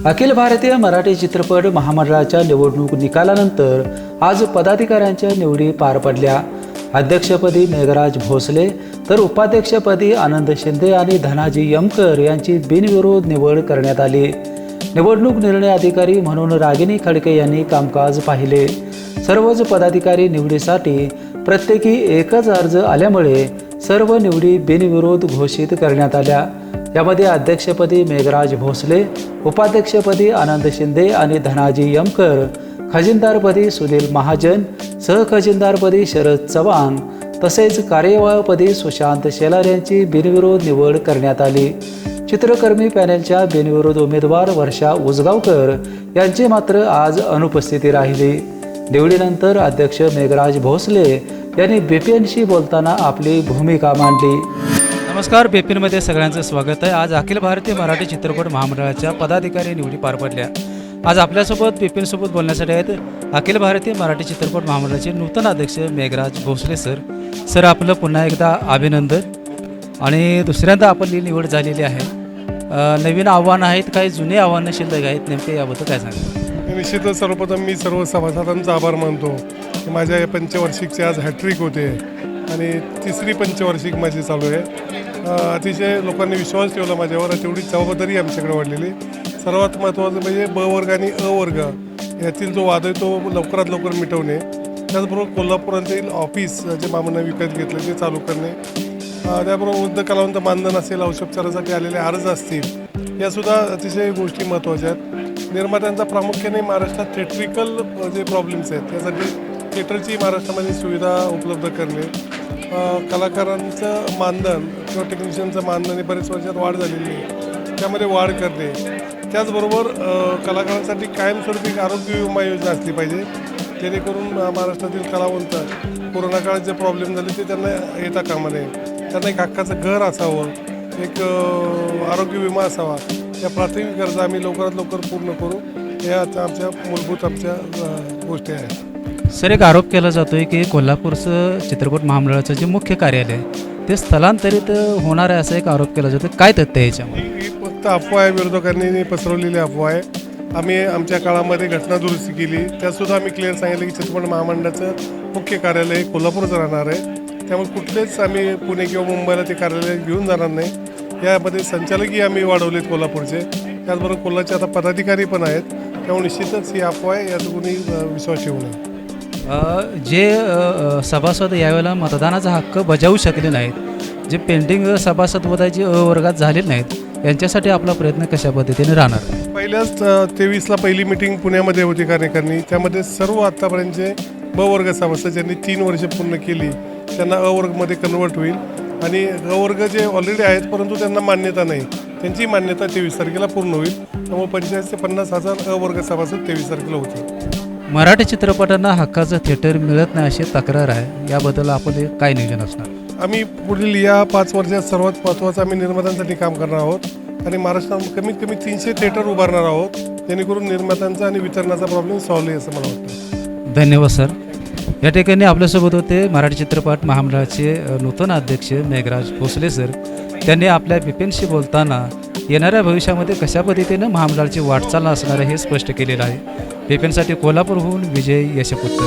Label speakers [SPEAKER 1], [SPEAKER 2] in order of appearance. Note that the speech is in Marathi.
[SPEAKER 1] अखिल भारतीय मराठी चित्रपट महामंडळाच्या निवडणूक निकालानंतर आज पदाधिकाऱ्यांच्या निवडी पार पडल्या। अध्यक्षपदी मेघराज भोसले तर उपाध्यक्षपदी आनंद शिंदे आणि धनाजी यमकर यांची बिनविरोध निवड करण्यात आली। निवडणूक निर्णय अधिकारी म्हणून रागिनी खडके यांनी कामकाज पाहिले। सर्वच पदाधिकारी निवडीसाठी प्रत्येकी एकच अर्ज आल्यामुळे सर्व निवडी बिनविरोध घोषित करण्यात आल्या। यामध्ये अध्यक्षपदी मेघराज भोसले, उपाध्यक्षपदी आनंद शिंदे आणि धनाजी यमकर, खजिनदारपदी सुनील महाजन, सहखजिनदारपदी शरद चव्हाण तसेच कार्यवाहपदी सुशांत शेलार यांची बिनविरोध निवड करण्यात आली। चित्रकर्मी पॅनेलच्या बिनविरोध उमेदवार वर्षा उसगावकर यांची मात्र आज अनुपस्थिती राहिली। निवडीनंतर अध्यक्ष मेघराज भोसले यांनी बीपीएनशी बोलताना आपली भूमिका मांडली। नमस्कार, बीपीएनमध्ये सगळ्यांचं स्वागत आहे। आज अखिल भारतीय मराठी चित्रपट महामंडळाच्या पदाधिकारी निवडी पार पडल्या। आज आपल्यासोबत बीपीएनसोबत बोलण्यासाठी आहेत अखिल भारतीय मराठी चित्रपट महामंडळाचे नूतन अध्यक्ष मेघराज भोसले सर आपलं पुन्हा एकदा अभिनंदन। आणि दुसऱ्यांदा आपली निवड झालेली आहे। नवीन आव्हानं आहेत, काही जुने आव्हानं शिल्लक आहेत, नेमके याबद्दल काय सांगा?
[SPEAKER 2] निश्चितच सर्वप्रथम मी सर्व सभासदांचा आभार मानतो की माझ्या या पंचवार्षिकचे आज हॅट्रिक होते आणि तिसरी पंचवार्षिक माझी चालू आहे। अतिशय लोकांनी विश्वास ठेवला माझ्यावर, तेवढी जबाबदारी आमच्याकडे वाढलेली। सर्वात महत्त्वाचं म्हणजे ब वर्ग आणि अ वर्ग यातील जो वाद आहे तो लवकरात लवकर मिटवणे, त्याचबरोबर कोल्हापुरातील ऑफिस जे मामांना विकत घेतलं ते चालू करणे, त्याबरोबर वृद्ध कलावंत मानधन असेल, औषधोपचारासाठी आलेले अर्ज असतील, यासुद्धा अतिशय गोष्टी महत्त्वाच्या आहेत। निर्मात्यांचा प्रामुख्याने महाराष्ट्रात थिएट्रिकल जे प्रॉब्लेम्स आहेत त्यासाठी थिएटरची महाराष्ट्रामध्ये सुविधा उपलब्ध करणे, कलाकारांचं मानधन किंवा टेक्निशियनचं मानधन बरेच वर्षात वाढ झालेली आहे, त्यामध्ये वाढ करणे, त्याचबरोबर कलाकारांसाठी कायमस्वरूपी आरोग्य विमा योजना असली पाहिजे, जेणेकरून महाराष्ट्रातील कलावंत कोरोना काळात जे प्रॉब्लेम झाले ते त्यांना येता कामा नये, त्यांना एक हक्काचं घर असावं, एक आरोग्य विमा असावा, या प्राथमिक गरजा आम्ही लवकरात लवकर पूर्ण करू, या आमच्या मूलभूत गोष्टी आहेत।
[SPEAKER 1] सर, एक आरोप केला जातोय की कोल्हापूरचं चित्रपट महामंडळाचं जे मुख्य कार्यालय ते स्थलांतरित होणार आहे, असा एक आरोप केला जातो, काय तथ्य आहे याच्यामध्ये?
[SPEAKER 2] ही फक्त अफवा आहे, विरोधकांनी पसरवलेली अफवा आहे। आम्ही आमच्या काळामध्ये घटना दुरुस्ती केली, त्यातसुद्धा आम्ही क्लिअर सांगितलं की चित्रपट महामंडळाचं मुख्य कार्यालय कोल्हापूरच राहणार आहे, त्यामुळे कुठलेच आम्ही पुणे किंवा मुंबईला ते कार्यालय घेऊन जाणार नाही। यामध्ये संचालकही आम्ही वाढवलेत कोल्हापूरचे, त्याचबरोबर कोल्हाचे आता पदाधिकारी पण आहेत, त्यामुळे निश्चितच ही अफवा आहे, यात कोणी विश्वास ठेवू नये।
[SPEAKER 1] जे सभासद यावेळेला मतदानाचा हक्क बजावू शकले नाहीत, जे पेंडिंग सभासद जे अ वर्गात झालेले नाहीत, यांच्यासाठी आपला प्रयत्न कशा पद्धतीने राहणार?
[SPEAKER 2] पहिल्याच 23ला पहिली मीटिंग पुण्यामध्ये होती कार्यकारिणी, त्यामध्ये सर्व आत्तापर्यंतचे ब वर्ग सभासद ज्यांनी 3 वर्ष पूर्ण केली त्यांना अ वर्गमध्ये कन्वर्ट होईल आणि अ वर्ग जे ऑलरेडी आहेत परंतु त्यांना मान्यता नाही, त्यांची मान्यता 23 तारखेला पूर्ण होईल, त्यामुळे 45 ते 50,000 अ वर्ग सभासद 23 तारखेला होतील।
[SPEAKER 1] मराठी चित्रपटांना हक्काचं थिएटर मिळत नाही अशी तक्रार आहे, याबद्दल आपण काय नियोजन असणार?
[SPEAKER 2] आम्ही पुढील या 5 वर्षात सर्वात महत्त्वाचं आम्ही निर्मात्यांसाठी काम करणार आहोत आणि महाराष्ट्रात कमीत कमी 300 थिएटर उभारणार आहोत, जेणेकरून निर्मात्यांचा आणि वितरणाचा प्रॉब्लेम सॉल्व्ह आहे असं मला वाटतं।
[SPEAKER 1] धन्यवाद सर। या ठिकाणी आपल्यासोबत होते मराठी चित्रपट महामंडळाचे नूतन अध्यक्ष मेघराज भोसले सर। त्यांनी आपल्या बीपीएनशी बोलताना येणाऱ्या भविष्यामध्ये कशा पद्धतीनं महामंडळाची वाटचाल असणार आहे हे स्पष्ट केलेलं आहे। बीपीएनसाठी कोल्हापूरहून विजय यशपुत्र।